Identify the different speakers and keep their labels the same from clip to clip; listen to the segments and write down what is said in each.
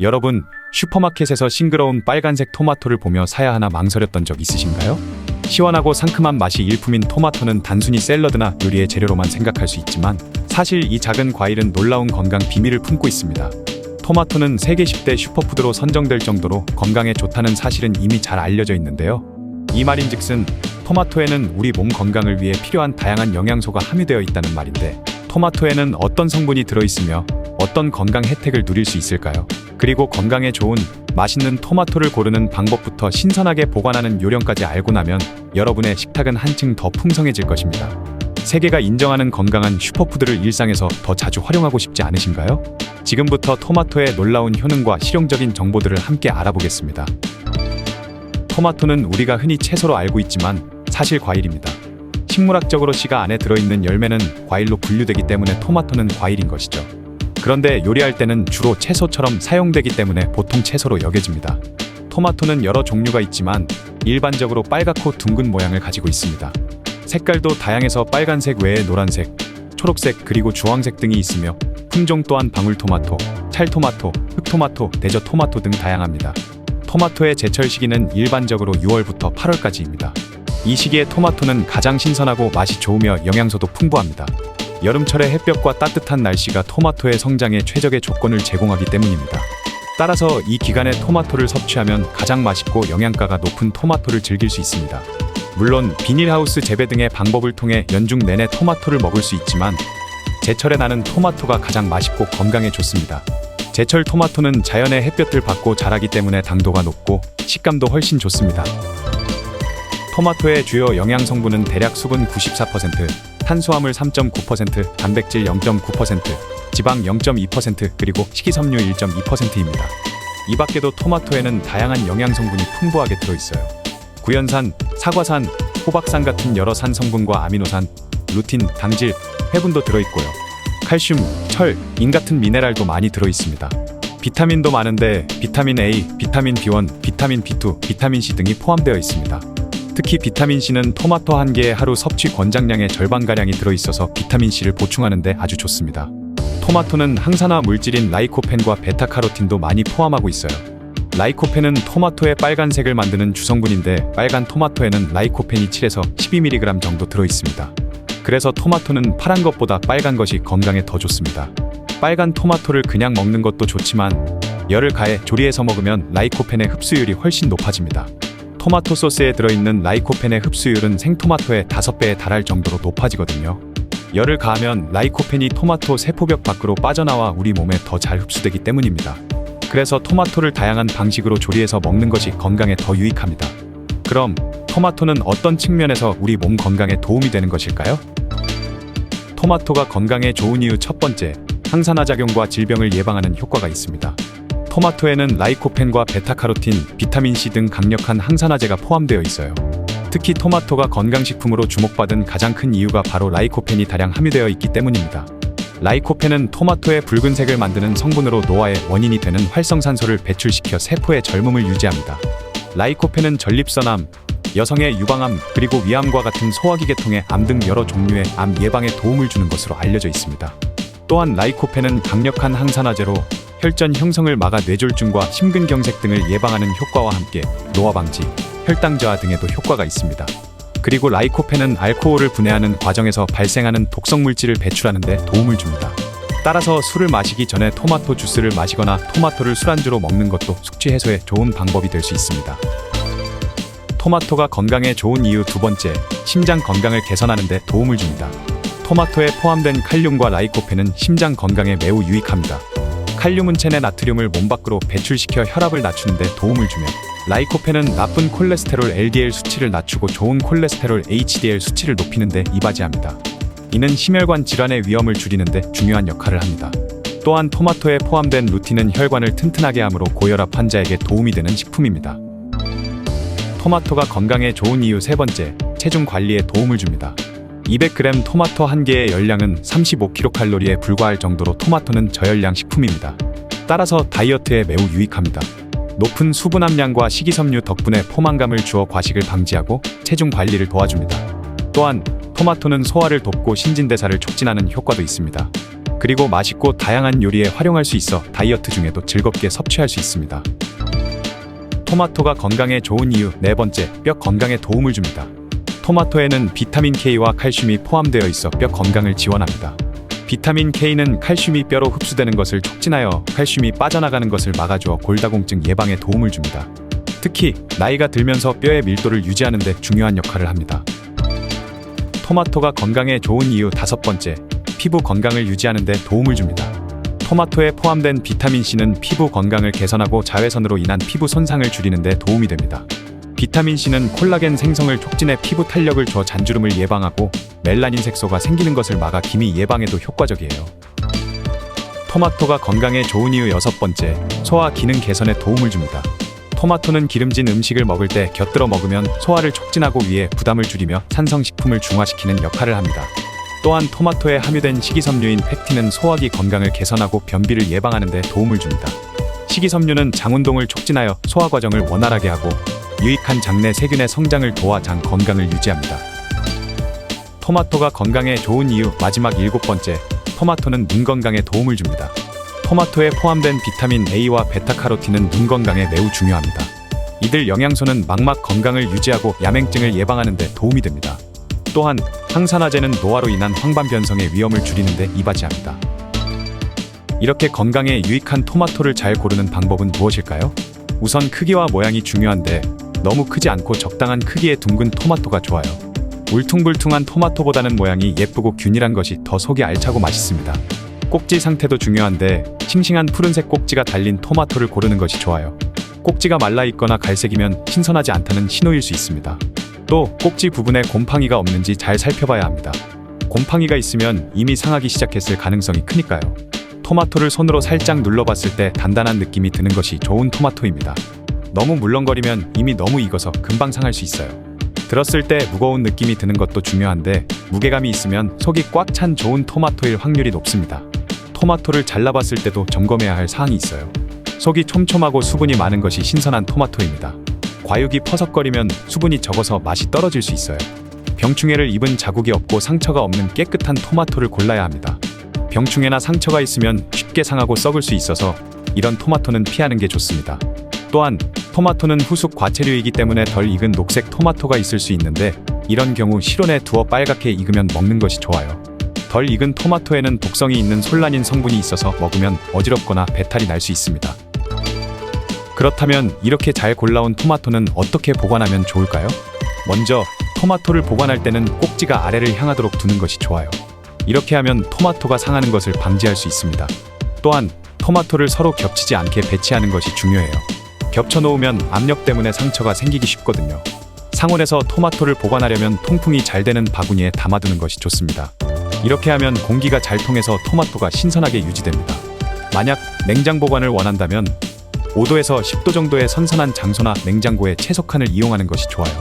Speaker 1: 여러분, 슈퍼마켓에서 싱그러운 빨간색 토마토를 보며 사야 하나 망설였던 적 있으신가요? 시원하고 상큼한 맛이 일품인 토마토는 단순히 샐러드나 요리의 재료로만 생각할 수 있지만 사실 이 작은 과일은 놀라운 건강 비밀을 품고 있습니다. 토마토는 세계 10대 슈퍼푸드로 선정될 정도로 건강에 좋다는 사실은 이미 잘 알려져 있는데요. 이 말인즉슨 토마토에는 우리 몸 건강을 위해 필요한 다양한 영양소가 함유되어 있다는 말인데, 토마토에는 어떤 성분이 들어있으며 어떤 건강 혜택을 누릴 수 있을까요? 그리고 건강에 좋은 맛있는 토마토를 고르는 방법부터 신선하게 보관하는 요령까지 알고 나면 여러분의 식탁은 한층 더 풍성해질 것입니다. 세계가 인정하는 건강한 슈퍼푸드를 일상에서 더 자주 활용하고 싶지 않으신가요? 지금부터 토마토의 놀라운 효능과 실용적인 정보들을 함께 알아보겠습니다. 토마토는 우리가 흔히 채소로 알고 있지만 사실 과일입니다. 식물학적으로 씨가 안에 들어있는 열매는 과일로 분류되기 때문에 토마토는 과일인 것이죠. 그런데 요리할 때는 주로 채소처럼 사용되기 때문에 보통 채소로 여겨집니다. 토마토는 여러 종류가 있지만 일반적으로 빨갛고 둥근 모양을 가지고 있습니다. 색깔도 다양해서 빨간색 외에 노란색, 초록색 그리고 주황색 등이 있으며 품종 또한 방울토마토, 찰토마토, 흑토마토, 대저토마토 등 다양합니다. 토마토의 제철 시기는 일반적으로 6월부터 8월까지입니다. 이 시기에 토마토는 가장 신선하고 맛이 좋으며 영양소도 풍부합니다. 여름철의 햇볕과 따뜻한 날씨가 토마토의 성장에 최적의 조건을 제공하기 때문입니다. 따라서 이 기간에 토마토를 섭취하면 가장 맛있고 영양가가 높은 토마토를 즐길 수 있습니다. 물론 비닐하우스 재배 등의 방법을 통해 연중 내내 토마토를 먹을 수 있지만 제철에 나는 토마토가 가장 맛있고 건강에 좋습니다. 제철 토마토는 자연의 햇볕을 받고 자라기 때문에 당도가 높고 식감도 훨씬 좋습니다. 토마토의 주요 영양 성분은 대략 수분 94%, 탄수화물 3.9%, 단백질 0.9%, 지방 0.2% 그리고 식이섬유 1.2%입니다. 이 밖에도 토마토에는 다양한 영양 성분이 풍부하게 들어있어요. 구연산, 사과산, 호박산 같은 여러 산 성분과 아미노산, 루틴, 당질, 회분도 들어있고요. 칼슘, 철, 인 같은 미네랄도 많이 들어있습니다. 비타민도 많은데 비타민 A, 비타민 B1, 비타민 B2, 비타민 C 등이 포함되어 있습니다. 특히 비타민C는 토마토 한 개의 하루 섭취 권장량의 절반가량이 들어있어서 비타민C를 보충하는 데 아주 좋습니다. 토마토는 항산화 물질인 라이코펜과 베타카로틴도 많이 포함하고 있어요. 라이코펜은 토마토의 빨간색을 만드는 주성분인데 빨간 토마토에는 라이코펜이 7에서 12mg 정도 들어있습니다. 그래서 토마토는 파란 것보다 빨간 것이 건강에 더 좋습니다. 빨간 토마토를 그냥 먹는 것도 좋지만 열을 가해 조리해서 먹으면 라이코펜의 흡수율이 훨씬 높아집니다. 토마토 소스에 들어있는 라이코펜의 흡수율은 생토마토의 5배에 달할 정도로 높아지거든요. 열을 가하면 라이코펜이 토마토 세포벽 밖으로 빠져나와 우리 몸에 더 잘 흡수되기 때문입니다. 그래서 토마토를 다양한 방식으로 조리해서 먹는 것이 건강에 더 유익합니다. 그럼 토마토는 어떤 측면에서 우리 몸 건강에 도움이 되는 것일까요? 토마토가 건강에 좋은 이유 첫 번째, 항산화 작용과 질병을 예방하는 효과가 있습니다. 토마토에는 라이코펜과 베타카로틴, 비타민C 등 강력한 항산화제가 포함되어 있어요. 특히 토마토가 건강식품으로 주목받은 가장 큰 이유가 바로 라이코펜이 다량 함유되어 있기 때문입니다. 라이코펜은 토마토의 붉은색을 만드는 성분으로 노화의 원인이 되는 활성산소를 배출시켜 세포의 젊음을 유지합니다. 라이코펜은 전립선암, 여성의 유방암, 그리고 위암과 같은 소화기 계통의 암 등 여러 종류의 암 예방에 도움을 주는 것으로 알려져 있습니다. 또한 라이코펜은 강력한 항산화제로 혈전 형성을 막아 뇌졸중과 심근경색 등을 예방하는 효과와 함께 노화 방지, 혈당 저하 등에도 효과가 있습니다. 그리고 라이코펜은 알코올을 분해하는 과정에서 발생하는 독성 물질을 배출하는 데 도움을 줍니다. 따라서 술을 마시기 전에 토마토 주스를 마시거나 토마토를 술안주로 먹는 것도 숙취 해소에 좋은 방법이 될 수 있습니다. 토마토가 건강에 좋은 이유 두 번째, 심장 건강을 개선하는 데 도움을 줍니다. 토마토에 포함된 칼륨과 라이코펜은 심장 건강에 매우 유익합니다. 칼륨은 체내 나트륨을 몸 밖으로 배출시켜 혈압을 낮추는 데 도움을 주며, 라이코펜은 나쁜 콜레스테롤 LDL 수치를 낮추고 좋은 콜레스테롤 HDL 수치를 높이는 데 이바지합니다. 이는 심혈관 질환의 위험을 줄이는 데 중요한 역할을 합니다. 또한 토마토에 포함된 루틴은 혈관을 튼튼하게 하므로 고혈압 환자에게 도움이 되는 식품입니다. 토마토가 건강에 좋은 이유 세 번째, 체중 관리에 도움을 줍니다. 200g 토마토 한 개의 열량은 35kcal에 불과할 정도로 토마토는 저열량 식품입니다. 따라서 다이어트에 매우 유익합니다. 높은 수분 함량과 식이섬유 덕분에 포만감을 주어 과식을 방지하고 체중 관리를 도와줍니다. 또한 토마토는 소화를 돕고 신진대사를 촉진하는 효과도 있습니다. 그리고 맛있고 다양한 요리에 활용할 수 있어 다이어트 중에도 즐겁게 섭취할 수 있습니다. 토마토가 건강에 좋은 이유 네 번째, 뼈 건강에 도움을 줍니다. 토마토에는 비타민 K와 칼슘이 포함되어 있어 뼈 건강을 지원합니다. 비타민 K는 칼슘이 뼈로 흡수되는 것을 촉진하여 칼슘이 빠져나가는 것을 막아주어 골다공증 예방에 도움을 줍니다. 특히 나이가 들면서 뼈의 밀도를 유지하는 데 중요한 역할을 합니다. 토마토가 건강에 좋은 이유 다섯 번째, 피부 건강을 유지하는 데 도움을 줍니다. 토마토에 포함된 비타민C는 피부 건강을 개선하고 자외선으로 인한 피부 손상을 줄이는 데 도움이 됩니다. 비타민C는 콜라겐 생성을 촉진해 피부 탄력을 줘 잔주름을 예방하고 멜라닌 색소가 생기는 것을 막아 기미 예방에도 효과적이에요. 토마토가 건강에 좋은 이유 여섯 번째, 소화 기능 개선에 도움을 줍니다. 토마토는 기름진 음식을 먹을 때 곁들여 먹으면 소화를 촉진하고 위에 부담을 줄이며 산성식품을 중화시키는 역할을 합니다. 또한 토마토에 함유된 식이섬유인 팩틴은 소화기 건강을 개선하고 변비를 예방하는 데 도움을 줍니다. 식이섬유는 장 운동을 촉진하여 소화 과정을 원활하게 하고 유익한 장내 세균의 성장을 도와 장 건강을 유지합니다. 토마토가 건강에 좋은 이유 마지막 일곱 번째, 토마토는 눈 건강에 도움을 줍니다. 토마토에 포함된 비타민 A와 베타카로틴은 눈 건강에 매우 중요합니다. 이들 영양소는 망막 건강을 유지하고 야맹증을 예방하는 데 도움이 됩니다. 또한 항산화제는 노화로 인한 황반 변성의 위험을 줄이는 데 이바지합니다. 이렇게 건강에 유익한 토마토를 잘 고르는 방법은 무엇일까요? 우선 크기와 모양이 중요한데 너무 크지 않고 적당한 크기의 둥근 토마토가 좋아요. 울퉁불퉁한 토마토보다는 모양이 예쁘고 균일한 것이 더 속이 알차고 맛있습니다. 꼭지 상태도 중요한데 싱싱한 푸른색 꼭지가 달린 토마토를 고르는 것이 좋아요. 꼭지가 말라있거나 갈색이면 신선하지 않다는 신호일 수 있습니다. 또 꼭지 부분에 곰팡이가 없는지 잘 살펴봐야 합니다. 곰팡이가 있으면 이미 상하기 시작했을 가능성이 크니까요. 토마토를 손으로 살짝 눌러봤을 때 단단한 느낌이 드는 것이 좋은 토마토입니다. 너무 물렁거리면 이미 너무 익어서 금방 상할 수 있어요. 들었을 때 무거운 느낌이 드는 것도 중요한데 무게감이 있으면 속이 꽉 찬 좋은 토마토일 확률이 높습니다. 토마토를 잘라봤을 때도 점검해야 할 사항이 있어요. 속이 촘촘하고 수분이 많은 것이 신선한 토마토입니다. 과육이 퍼석거리면 수분이 적어서 맛이 떨어질 수 있어요. 병충해를 입은 자국이 없고 상처가 없는 깨끗한 토마토를 골라야 합니다. 병충해나 상처가 있으면 쉽게 상하고 썩을 수 있어서 이런 토마토는 피하는 게 좋습니다. 또한 토마토는 후숙 과체류이기 때문에 덜 익은 녹색 토마토가 있을 수 있는데 이런 경우 실온에 두어 빨갛게 익으면 먹는 것이 좋아요. 덜 익은 토마토에는 독성이 있는 솔라닌 성분이 있어서 먹으면 어지럽거나 배탈이 날 수 있습니다. 그렇다면 이렇게 잘 골라온 토마토는 어떻게 보관하면 좋을까요? 먼저 토마토를 보관할 때는 꼭지가 아래를 향하도록 두는 것이 좋아요. 이렇게 하면 토마토가 상하는 것을 방지할 수 있습니다. 또한 토마토를 서로 겹치지 않게 배치하는 것이 중요해요. 겹쳐 놓으면 압력 때문에 상처가 생기기 쉽거든요. 상온에서 토마토를 보관하려면 통풍이 잘 되는 바구니에 담아두는 것이 좋습니다. 이렇게 하면 공기가 잘 통해서 토마토가 신선하게 유지됩니다. 만약 냉장 보관을 원한다면 5도에서 10도 정도의 선선한 장소나 냉장고에 채소칸을 이용하는 것이 좋아요.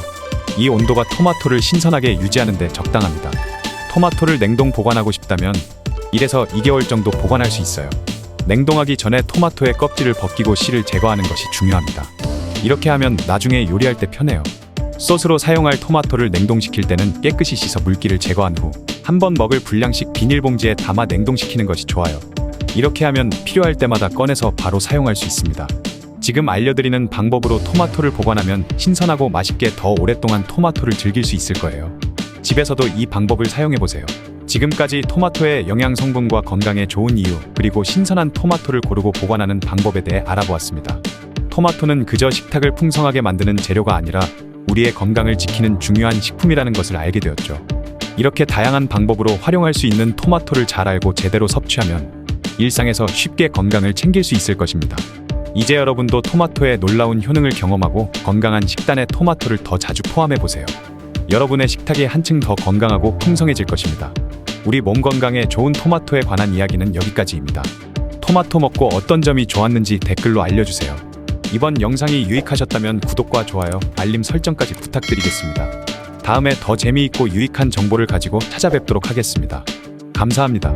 Speaker 1: 이 온도가 토마토를 신선하게 유지하는 데 적당합니다. 토마토를 냉동 보관하고 싶다면 1에서 2개월 정도 보관할 수 있어요. 냉동하기 전에 토마토의 껍질을 벗기고 씨를 제거하는 것이 중요합니다. 이렇게 하면 나중에 요리할 때 편해요. 소스로 사용할 토마토를 냉동시킬 때는 깨끗이 씻어 물기를 제거한 후 한 번 먹을 분량씩 비닐봉지에 담아 냉동시키는 것이 좋아요. 이렇게 하면 필요할 때마다 꺼내서 바로 사용할 수 있습니다. 지금 알려드리는 방법으로 토마토를 보관하면 신선하고 맛있게 더 오랫동안 토마토를 즐길 수 있을 거예요. 집에서도 이 방법을 사용해보세요. 지금까지 토마토의 영양 성분과 건강에 좋은 이유, 그리고 신선한 토마토를 고르고 보관하는 방법에 대해 알아보았습니다. 토마토는 그저 식탁을 풍성하게 만드는 재료가 아니라 우리의 건강을 지키는 중요한 식품이라는 것을 알게 되었죠. 이렇게 다양한 방법으로 활용할 수 있는 토마토를 잘 알고 제대로 섭취하면 일상에서 쉽게 건강을 챙길 수 있을 것입니다. 이제 여러분도 토마토의 놀라운 효능을 경험하고 건강한 식단에 토마토를 더 자주 포함해보세요. 여러분의 식탁이 한층 더 건강하고 풍성해질 것입니다. 우리 몸 건강에 좋은 토마토에 관한 이야기는 여기까지입니다. 토마토 먹고 어떤 점이 좋았는지 댓글로 알려주세요. 이번 영상이 유익하셨다면 구독과 좋아요, 알림 설정까지 부탁드리겠습니다. 다음에 더 재미있고 유익한 정보를 가지고 찾아뵙도록 하겠습니다. 감사합니다.